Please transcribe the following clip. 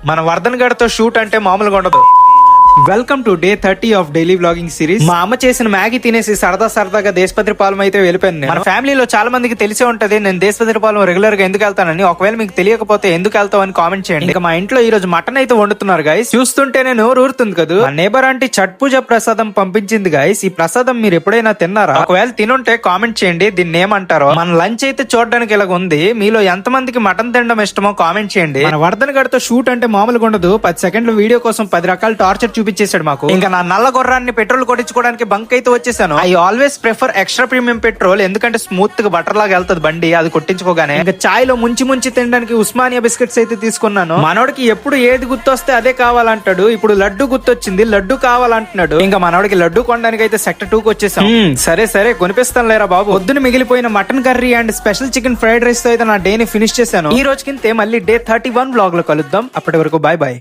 మన వర్ధన్ గడితో షూట్ అంటే మామూలుగా ఉండదు. Welcome to day 30 of daily vlogging series. మా అమ్మ చేసిన మ్యాగీ తినేసి సరదాగా దేశపత్రిపాలెం అయితే వెళ్ళిపోయింది. మన ఫ్యామిలీలో చాలా మందికి తెలిసే ఉంటది నేను దేశపత్రిపాలెం రెగ్యులర్ గా ఎందుకు వెళ్తానని. ఒకవేళ మీకు తెలియకపోతే ఎందుకు వెళ్తామని కామెంట్ చేయండి. ఇంకా మా ఇంట్లో ఈ రోజు మటన్ అయితే వండుతున్నారు గైస్. చూస్తుంటేనే నోరు ఊరుతుంది కదా. మా నేబర్ ఆంటీ ఛట్ పూజ ప్రసాదం పంపించింది గైస్. ఈ ప్రసాదం మీరు ఎప్పుడైనా తిన్నారా? ఒకవేళ తినుంటే కామెంట్ చేయండి దీన్ని ఏమంటారో. మన లంచ్ అయితే చూడడానికి ఇలాగ ఉంది. మీలో ఎంత మందికి మటన్ తినడం ఇష్టమో కామెంట్ చేయండి. మన వర్ధన్ గడితో షూట్ అంటే మామూలుగా ఉండదు. 10 సెకండ్ల వీడియో కోసం 10 రకాల టార్చర్ చూపించేశాడు మాకు. ఇంకా నా నల్ల గుర్రాన్ని పెట్రోల్ కొట్టించుకోవడానికి బంక్ అయితే వచ్చేసాను. I always prefer extra premium petrol, ఎందుకంటే స్మూత్ గా బటర్ లాగా వెళ్తుంది బండి అది కొట్టించుకోగానే. ఇంకా చాయ్ లో ముంచి తినడానికి ఉస్మానియా బిస్కెట్స్ అయితే తీసుకున్నాను. మనోడికి ఎప్పుడు ఏది గుర్తొస్తే అదే కావాలంటాడు. ఇప్పుడు లడ్డు గుర్తొచ్చింది, లడ్డు కావాలంటున్నాడు. ఇంకా మనోడికి లడ్డు కొనడానికి అయితే సెక్టర్ 2 కి వచ్చేసాం. సరే కొనిపిస్తాను లేరా బాబు. పొద్దున మిగిలిపోయిన mutton curry and special chicken fried rice తో అయితే నా డే ని ఫినిష్ చేశాను. ఈ రోజు కింద మళ్ళీ డే 31 వ్లాగ్ లో కలుద్దాం. అప్పటి వరకు బాయ్.